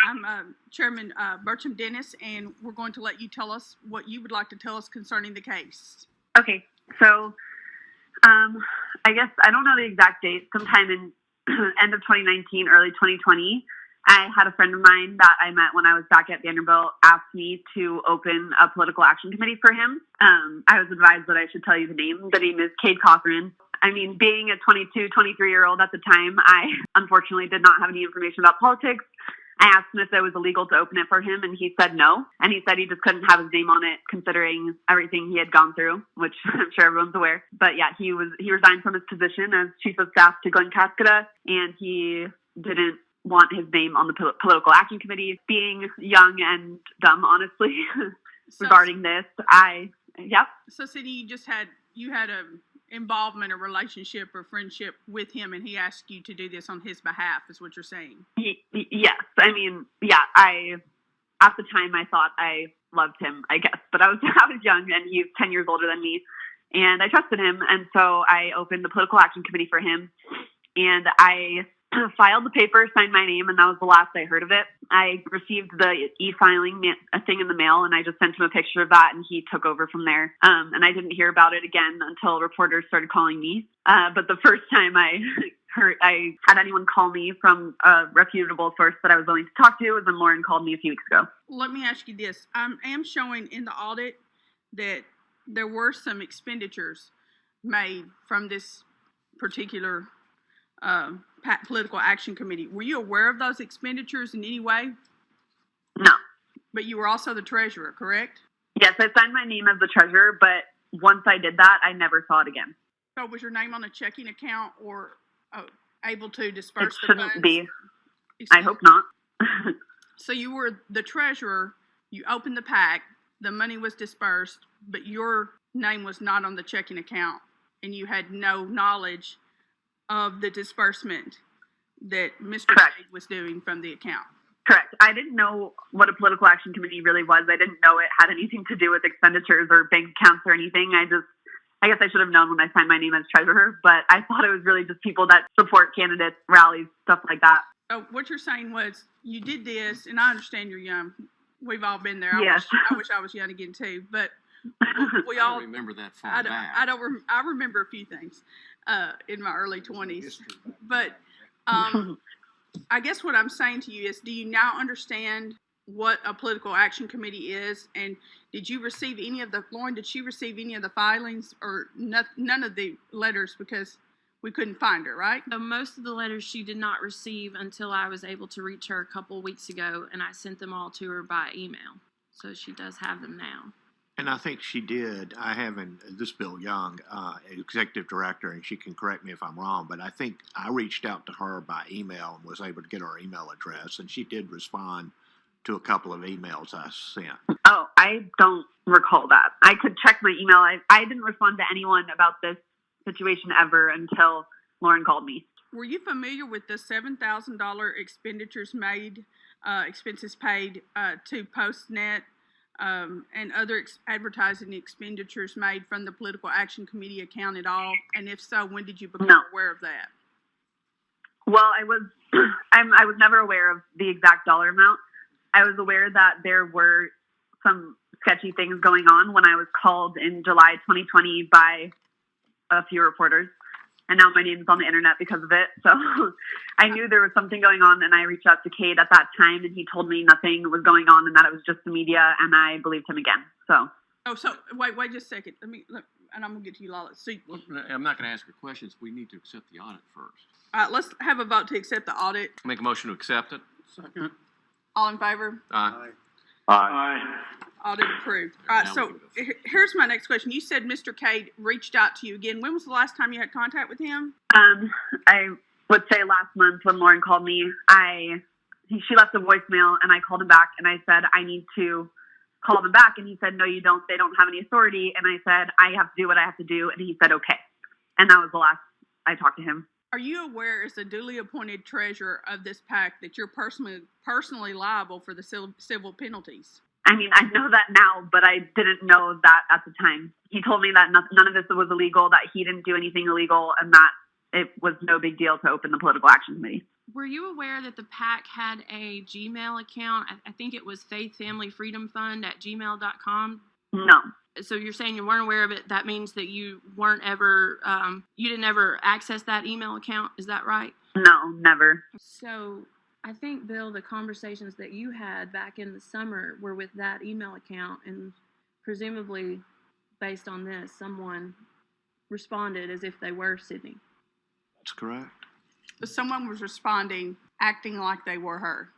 I'm Chairman Bertram Dennis, and we're going to let you tell us what you would like to tell us concerning the case. Okay, so I guess I don't know the exact date. Sometime in end of 2019, early 2020, I had a friend of mine that I met when I was back at Vanderbilt ask me to open a political action committee for him. I was advised that I should tell you the name. The name is Cade Cothren. I mean, being a 22, 23-year-old at the time, I unfortunately did not have any information about politics. I asked him if it was illegal to open it for him, and he said no. And he said he just couldn't have his name on it, considering everything he had gone through, which I'm sure everyone's aware. But yeah, he resigned from his position as chief of staff to Glen Casada, and he didn't want his name on the political action committee. Being young and dumb, honestly, regarding this, So, Cindy, you had a involvement, a relationship, or friendship with him, and he asked you to do this on his behalf, is what you're saying? Yes. I mean, yeah, at the time I thought I loved him, I guess, but I was young, and he's 10 years older than me, and I trusted him, and so I opened the political action committee for him, and I filed the paper, signed my name, and that was the last I heard of it. I received the e-filing thing in the mail, and I just sent him a picture of that, and he took over from there. And I didn't hear about it again until reporters started calling me. But the first time I had anyone call me from a reputable source that I was willing to talk to was when Lauren called me a few weeks ago. Let me ask you this. I am showing in the audit that there were some expenditures made from this particular political action committee. Were you aware of those expenditures in any way? No. But you were also the treasurer, correct? Yes, I signed my name as the treasurer, but once I did that, I never saw it again. So was your name on a checking account or able to disperse the funds? It shouldn't be. I hope not. So you were the treasurer, you opened the PAC, the money was dispersed, but your name was not on the checking account, and you had no knowledge of the disbursement that Mr. Cade was doing from the account. Correct. I didn't know what a political action committee really was. I didn't know it had anything to do with expenditures or bank accounts or anything. I guess I should have known when I signed my name as treasurer, but I thought it was really just people that support candidates, rallies, stuff like that. So what you're saying was you did this, and I understand you're young. We've all been there. Yes. I wish I was young again too, but we all I don't remember that far back. I remember a few things in my early 20s. But I guess what I'm saying to you is, do you now understand what a political action committee is? And did you receive any of Lauren, did she receive any of the filings or none of the letters because we couldn't find her, right? So most of the letters she did not receive until I was able to reach her a couple weeks ago, and I sent them all to her by email. So she does have them now. And I think she did. I haven't, this is Bill Young, executive director, and she can correct me if I'm wrong, but I think I reached out to her by email and was able to get her email address, and she did respond to a couple of emails I sent. Oh, I don't recall that. I could check my email. I didn't respond to anyone about this situation ever until Lauren called me. Were you familiar with the $7,000 expenses paid to Postnet and other advertising expenditures made from the Political Action Committee account at all? And if so, when did you become aware of that? Well, I was never aware of the exact dollar amount. I was aware that there were some sketchy things going on when I was called in July 2020 by a few reporters. And now my name's on the internet because of it. So I knew there was something going on, and I reached out to Cade at that time, and he told me nothing was going on and that it was just the media, and I believed him again. So. Oh, so wait just a second. Let me look, and I'm gonna get to you, Lala. So I'm not going to ask her questions. We need to accept the audit first. All right, let's have a vote to accept the audit. Make a motion to accept it. Second. All in favor? Aye. Aye. Audit approved. All right, so here's my next question. You said Mr. Cade reached out to you again. When was the last time you had contact with him? I would say last month when Lauren called me. She left a voicemail, and I called him back, and I said, I need to call them back. And he said, no, you don't. They don't have any authority. And I said, I have to do what I have to do. And he said, okay. And that was the last I talked to him. Are you aware, as the duly appointed treasurer of this PAC, that you're personally liable for the civil penalties? I mean, I know that now, but I didn't know that at the time. He told me that none of this was illegal, that he didn't do anything illegal, and that it was no big deal to open the Political Action Committee. Were you aware that the PAC had a Gmail account? I think it was faithfamilyfreedomfund@gmail.com. No. So you're saying you weren't aware of it. That means that you weren't ever, you didn't ever access that email account. Is that right? No, never. So I think, Bill, the conversations that you had back in the summer were with that email account, and presumably based on this, someone responded as if they were Sydney. That's correct. But someone was responding, acting like they were her.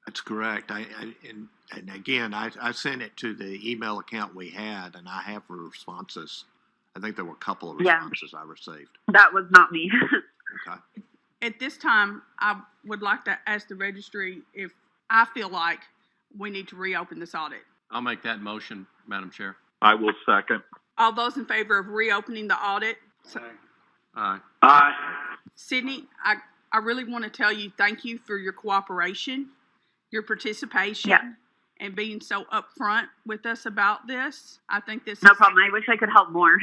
That's correct. And again, I sent it to the email account we had, and I have responses. I think there were a couple of responses I received. That was not me. Okay. At this time, I would like to ask the registry if I feel like we need to reopen this audit. I'll make that motion, Madam Chair. I will second. All those in favor of reopening the audit? Aye. Aye. Sydney, I really want to tell you thank you for your cooperation, your participation, and being so upfront with us about this. I think this No is, problem. I wish I could help more.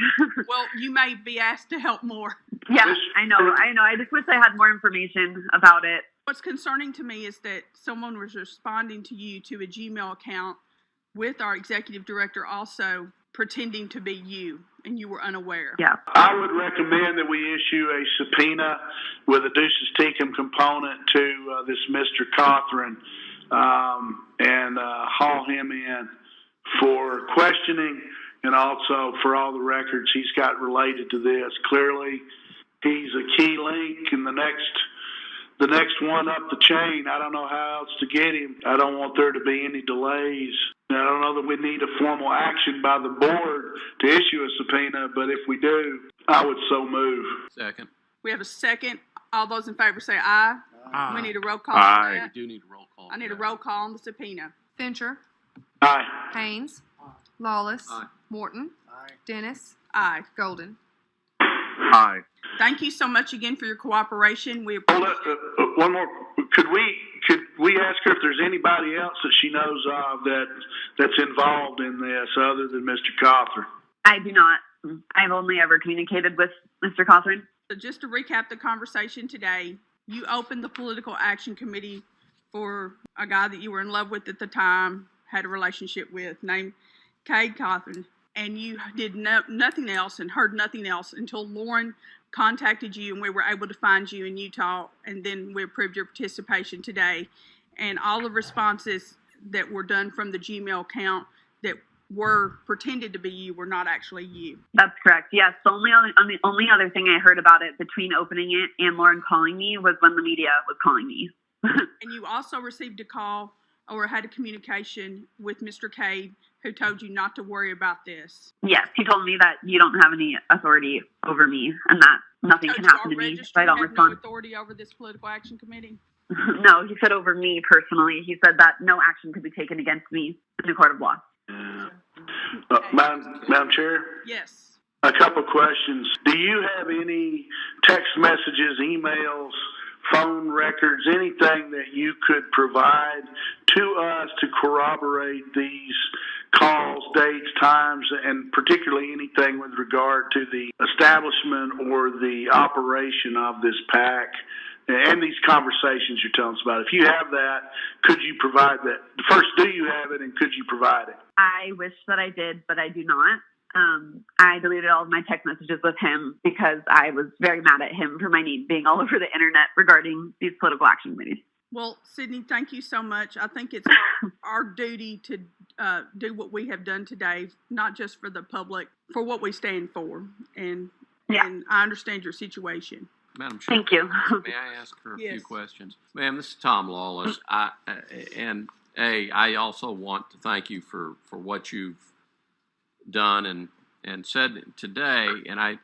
well, you may be asked to help more. Yeah, I know. I just wish I had more information about it. What's concerning to me is that someone was responding to you to a Gmail account with our executive director also pretending to be you, and you were unaware. Yeah. I would recommend that we issue a subpoena with a ducis tecum component to this Mr. Cothren and haul him in for questioning and also for all the records he's got related to this. Clearly, he's a key link in the next one up the chain. I don't know how else to get him. I don't want there to be any delays. I don't know that we need a formal action by the board to issue a subpoena, but if we do, I would so move. Second. We have a second. All those in favor say aye. Aye. We need a roll call Aye. for We that. do need a roll call. I need a roll call on the subpoena. Fincher, Aye. Haynes, Lawless, Aye. Morton, Dennis, Aye. Golden. Aye. Thank you so much again for your cooperation. We Hold appreciate up, one more. Could we ask her if there's anybody else that she knows of that's involved in this other than Mr. Cothren? I do not. I've only ever communicated with Mr. Cothren. So just to recap the conversation today, you opened the political action committee for a guy that you were in love with at the time, had a relationship with, named Cade Cothren, and you did nothing else and heard nothing else until Lauren contacted you and we were able to find you in Utah, and then we approved your participation today. And all the responses that were done from the Gmail account that were pretended to be you were not actually you. That's correct. Yes. The only other thing I heard about it between opening it and Lauren calling me was when the media was calling me. And you also received a call or had a communication with Mr. Cade, who told you not to worry about this. Yes, he told me that you don't have any authority over me and that nothing can happen to me if I don't No respond. authority over this political action committee. No, he said over me personally. He said that no action could be taken against me in a court of law. Madam Chair? Yes. A couple questions. Do you have any text messages, emails, phone records, anything that you could provide to us to corroborate these calls, dates, times, and particularly anything with regard to the establishment or the operation of this PAC and these conversations you're telling us about? If you have that, could you provide that? First, do you have it, and could you provide it? I wish that I did, but I do not. I deleted all of my text messages with him because I was very mad at him for my name being all over the internet regarding these political action committees. Well, Sydney, thank you so much. I think it's our duty to do what we have done today, not just for the public, for what we stand for. And I understand your situation. Madam Chair. Thank you. May I ask her a Yes. few questions? Ma'am, this is Tom Lawless. I also want to thank you for what you've done and said today. And I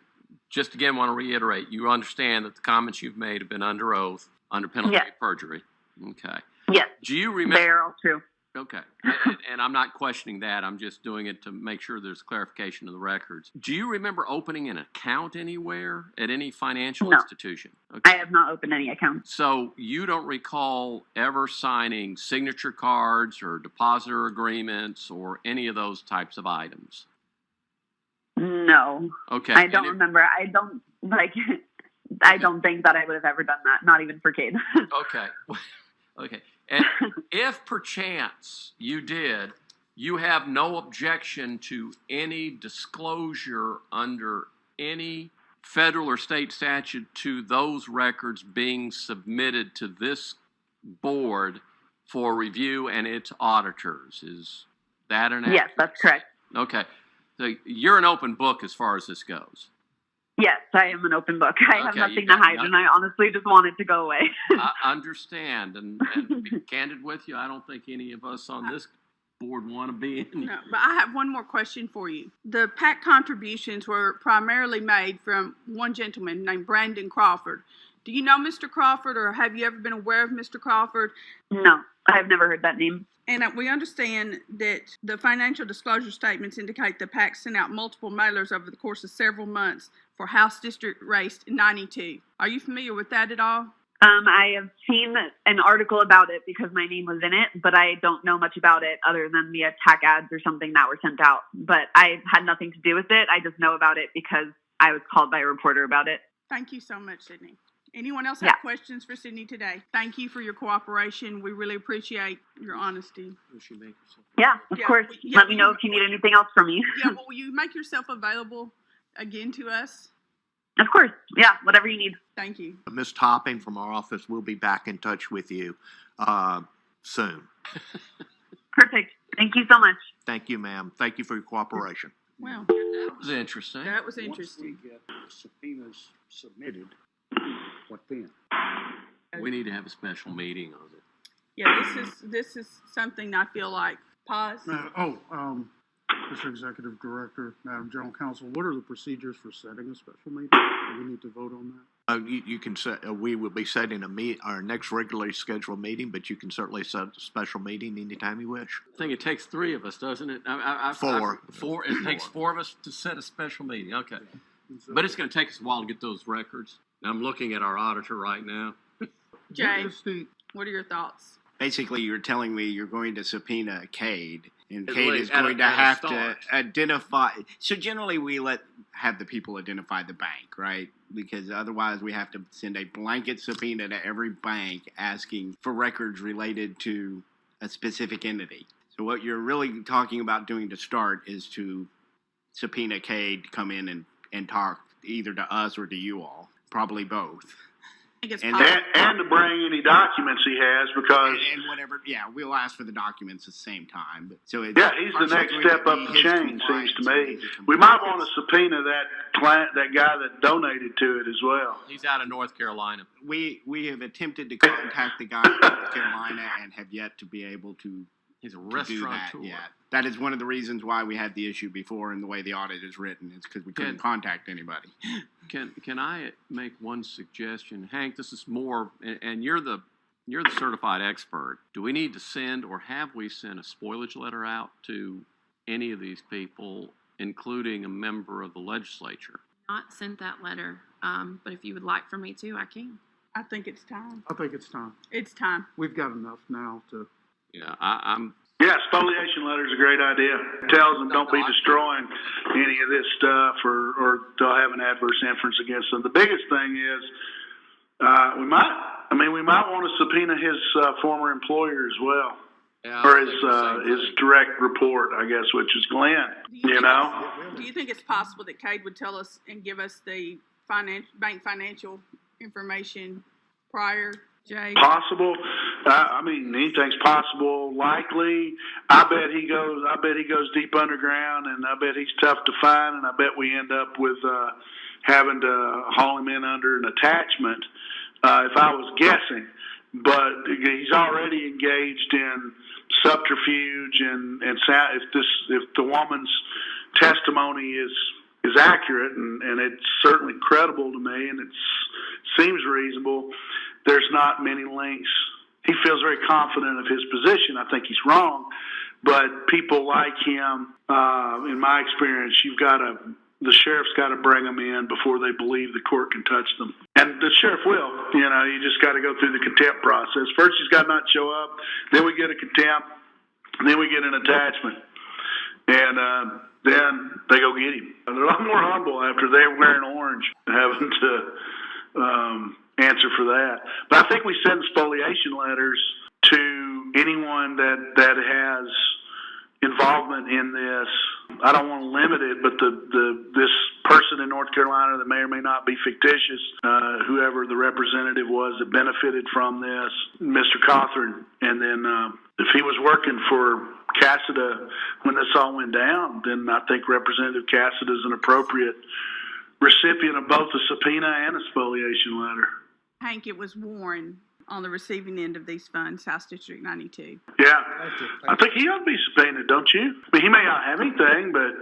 just again want to reiterate, you understand that the comments you've made have been under oath, under penalty of perjury. Okay. Yes, Do you remember? they are all true. Okay. And I'm not questioning that. I'm just doing it to make sure there's clarification of the records. Do you remember opening an account anywhere at any financial No. institution? Okay. I have not opened any accounts. So you don't recall ever signing signature cards or depositor agreements or any of those types of items? No, Okay. I don't And if- remember. I don't like. I don't think that I would have ever done that, not even for Cade. Okay. Okay. And if perchance you did, you have no objection to any disclosure under any federal or state statute to those records being submitted to this board for review and its auditors. Is that an Yes, that's correct. Okay. So you're an open book as far as this goes. Yes, I am an open book. I have Okay, nothing you to got hide, nothing. and I honestly just want it to go away. I understand, and to be candid with you, I don't think any of us on this board want to be in. No, but I have one more question for you. The PAC contributions were primarily made from one gentleman named Brandon Crawford. Do you know Mr. Crawford, or have you ever been aware of Mr. Crawford? No, I've never heard that name. And we understand that the financial disclosure statements indicate the PAC sent out multiple mailers over the course of several months for House District Race 92. Are you familiar with that at all? I have seen an article about it because my name was in it, but I don't know much about it other than the attack ads or something that were sent out. But I had nothing to do with it. I just know about it because I was called by a reporter about it. Thank you so much, Sydney. Anyone else Yeah. have questions for Sydney today? Thank you for your cooperation. We really appreciate your honesty. Yeah, of course. Yeah, Let me know if you need anything else from me. Yeah, well, will you make yourself available again to us? Of course. Yeah, whatever you need. Thank you. Ms. Topping from our office will be back in touch with you soon. Perfect. Thank you so much. Thank you, ma'am. Thank you for your cooperation. Well, That was interesting. that was interesting. Once we get subpoenas submitted, what then? We need to have a special meeting on it. Yeah, this is something I feel like. Pause. Mr. Executive Director, Madam General Counsel, what are the procedures for setting a special meeting? Do we need to vote on that? You can set. We will be setting our next regularly scheduled meeting, but you can certainly set a special meeting anytime you wish. I think it takes three of us, doesn't it? Four. Four. It takes four of us to set a special meeting. Okay. But it's going to take us a while to get those records. I'm looking at our auditor right now. Jay, what are your thoughts? Basically, you're telling me you're going to subpoena Cade, and At Cade least is at a- going to at a have to start. identify. So generally, we have the people identify the bank, right? Because otherwise, we have to send a blanket subpoena to every bank asking for records related to a specific entity. So what you're really talking about doing to start is to subpoena Cade to come in and talk either to us or to you all, probably both. I think it's And possible. And to bring any documents he has, because And whatever, yeah, we'll ask for the documents at the same time. But so it's yeah, he's the partially next going to step up be the his chain, seems compliance to me. and his We might want compliance. to subpoena that client, that guy that donated to it as well. He's out of North Carolina. We have attempted to contact the guy from North Carolina and have yet to be able to He's a do that restaurateur. yet. That is one of the reasons why we had the issue before, and the way the audit is written is because we couldn't contact anybody. Can I make one suggestion, Hank? This is more, and you're the certified expert. Do we need to send, or have we sent, a spoilage letter out to any of these people, including a member of the legislature? Not sent that letter, but if you would like for me to, I can. I think it's time. I think it's time. It's time. We've got enough now to. Yeah, I'm. Yeah, spoliation letter is a great idea. It tells them don't be destroying any of this stuff, or they'll have an adverse inference against them. The biggest thing is we might want to subpoena his former employer as well, Yeah, or I think the same his thing. direct report, I guess, which is Glenn. Do you think it's possible that Cade would tell us and give us the bank financial information prior, Jay? Possible. Anything's possible. Likely. I bet he goes deep underground, and I bet he's tough to find, and I bet we end up with having to haul him in under an attachment. If I was guessing, but he's already engaged in subterfuge and if the woman's testimony is accurate, and it's certainly credible to me, and it seems reasonable, there's not many links. He feels very confident of his position. I think he's wrong, but people like him, in my experience, the sheriff's got to bring them in before they believe the court can touch them. And the sheriff will. You just got to go through the contempt process. First, he's got to not show up. Then we get a contempt. And then we get an attachment. And then they go get him. And they're a lot more humble after they're wearing orange, having to answer for that. But I think we send spoliation letters to anyone that has involvement in this. I don't want to limit it, but this person in North Carolina that may or may not be fictitious, whoever the representative was that benefited from this, Mr. Cothren, and then if he was working for Casada when this all went down, then I think Representative Casada is an appropriate recipient of both a subpoena and a spoliation letter. Hank, it was Warren on the receiving end of these funds, House District 92. Yeah, I think he ought to be subpoenaed, don't you? But he may not have anything, but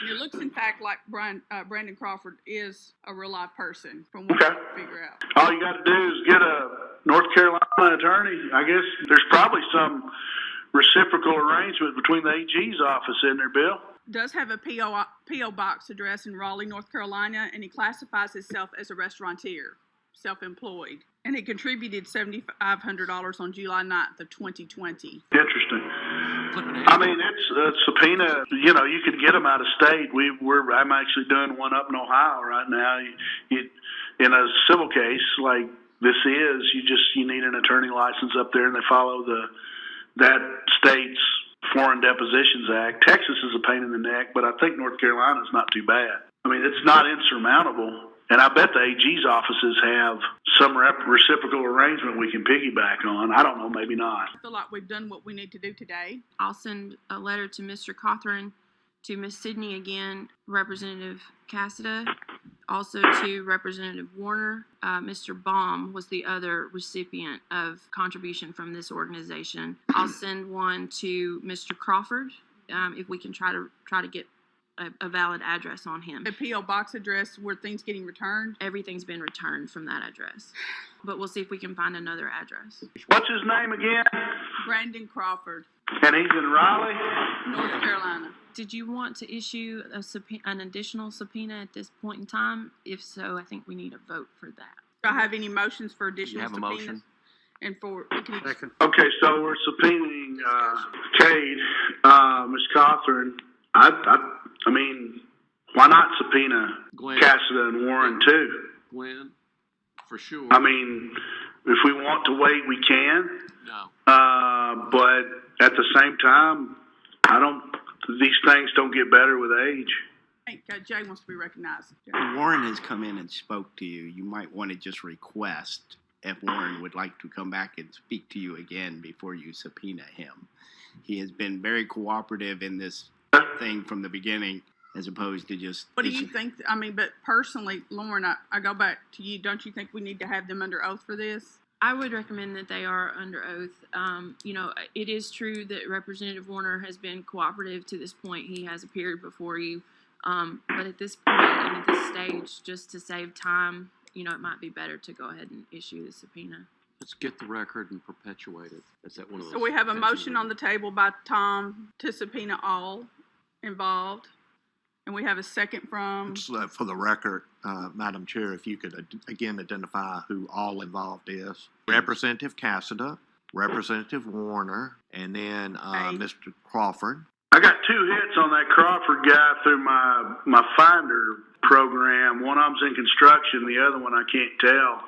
And it looks, in fact, like Brandon Crawford is a real live person, from what I can figure out. all you got to do is get a North Carolina attorney. I guess there's probably some reciprocal arrangement between the AG's office in there, Bill. Does have a P.O. box address in Raleigh, North Carolina, and he classifies himself as a restaurateur, self-employed. And he contributed $7,500 on July 9th of 2020. Interesting. I mean, it's a subpoena. You know, you can get them out of state. I'm actually doing one up in Ohio right now. In a civil case like this is, you need an attorney license up there, and they follow that state's Foreign Depositions Act. Texas is a pain in the neck, but I think North Carolina is not too bad. I mean, it's not insurmountable. And I bet the AG's offices have some reciprocal arrangement we can piggyback on. I don't know, maybe not. I feel like we've done what we need to do today. I'll send a letter to Mr. Cothren, to Miss Sidney again, Representative Casada, also to Representative Warner. Mr. Baum was the other recipient of contribution from this organization. I'll send one to Mr. Crawford, if we can try to get a valid address on him. A P.O. box address where things getting returned? Everything's been returned from that address. But we'll see if we can find another address. What's his name again? Brandon Crawford. And he's in Raleigh? North Carolina. Did you want to issue an additional subpoena at this point in time? If so, I think we need a vote for that. Do I have any motions for additional You have a subpoenas? motion? And for Okay, so we're subpoenaing Cade, Ms. Cothren. I mean, why not subpoena Glen Casada and Warren too? Glen, for sure. I mean, if we want to wait, we can. No. But at the same time, these things don't get better with age. I think Jay wants to be recognized. Warren has come in and spoke to you. You might want to just request if Warren would like to come back and speak to you again before you subpoena him. He has been very cooperative in this thing from the beginning, as opposed to just... What do you think? I mean, but personally, Lauren, I go back to you. Don't you think we need to have them under oath for this? I would recommend that they are under oath. You know, it is true that Representative Warner has been cooperative to this point. He has appeared before you. But at this point and at this stage, just to save time, you know, it might be better to go ahead and issue the subpoena. Let's get the record and perpetuate it. Is that one of those? So we have a motion on the table by Tom to subpoena all involved. And we have a second from... Just, for the record, Madam Chair, if you could again identify who all involved is. Representative Casada, Representative Warner, and then Mr. Crawford. I got 2 hits on that Crawford guy through my Finder program. One of them's in construction, the other one I can't tell.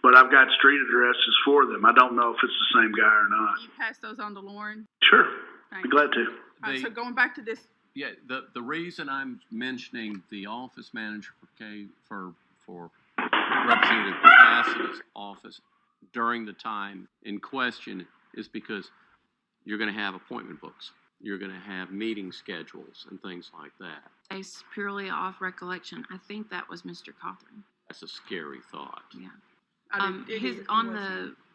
But I've got street addresses for them. I don't know if it's the same guy or not. Can you pass those on to Lauren? Sure. Thank Be glad to. All right, so going back to this... Yeah, the reason I'm mentioning the office manager for Representative Casada's office during the time in question is because you're going to have appointment books. You're going to have meeting schedules and things like that. Based purely off recollection, I think that was Mr. Cothren. That's a scary thought. Yeah.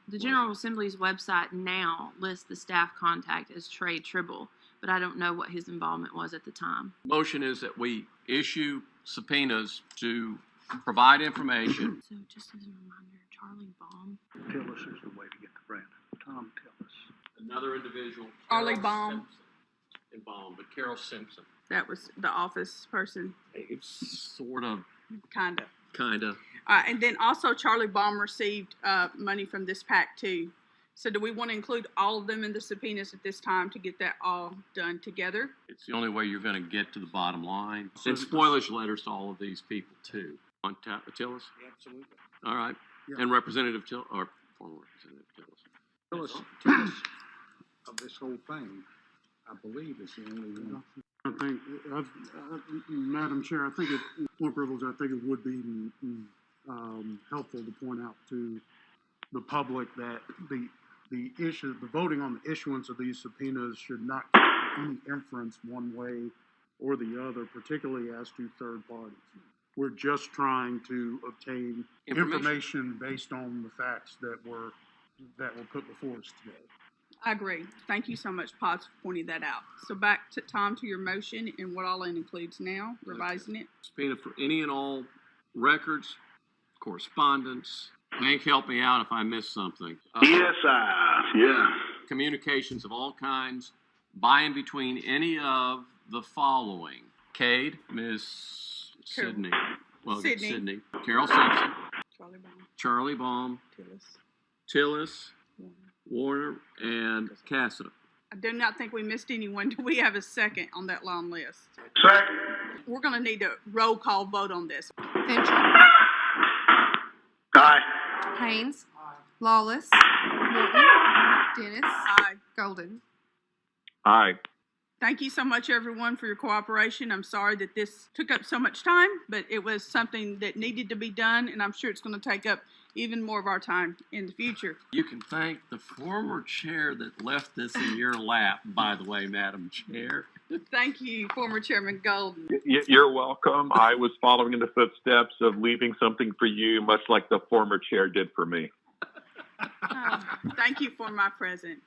The General Assembly's website now lists the staff contact as Trey Tribble, but I don't know what his involvement was at the time. Motion is that we issue subpoenas to provide information. So just as a reminder, Charlie Baum. Tell us is the way to get to Brandon. Tom, tell us. Another individual. Charlie Carol Baum. Simpson. And Baum, but Carol Simpson. That was the office person. It's sort of. Kind of. Kind of. And then also Charlie Baum received money from this PAC too. So do we want to include all of them in the subpoenas at this time to get that all done together? It's the only way you're going to get to the bottom line. And spoilage letters to all of these people too. On Tillis? Absolutely. All right. Yeah. And Representative Tillis, or former Representative Tillis. Tillis of this whole thing, I believe, is the only one. I think, Madam Chair, I think more privilege, I think it would be helpful to point out to the public that the voting on the issuance of these subpoenas should not carry any inference one way or the other, particularly as to third parties. We're just trying to obtain information based on the facts that were put before us today. I agree. Thank you so much, Potts, for pointing that out. So back to Tom, to your motion and what all it includes now, revising it. Subpoena for any and all records, correspondence. Bank, help me out if I missed something. Yeah. Communications of all kinds by and between any of the following. Cade, Ms. Sydney. Well, Sydney. Carol Simpson. Charlie Baum. Tillis. Warner, and Casada. I do not think we missed anyone. Do we have a second on that long list? Second. We're going to need a roll call vote on this. Fincher. Aye. Haynes. Lawless. Morton. Dennis. Aye. Golden. Aye. Thank you so much, everyone, for your cooperation. I'm sorry that this took up so much time, but it was something that needed to be done, and I'm sure it's going to take up even more of our time in the future. You can thank the former chair that left this in your lap, by the way, Madam Chair. Thank you, former Chairman Golden. You're welcome. I was following in the footsteps of leaving something for you, much like the former chair did for me. Thank you for my present.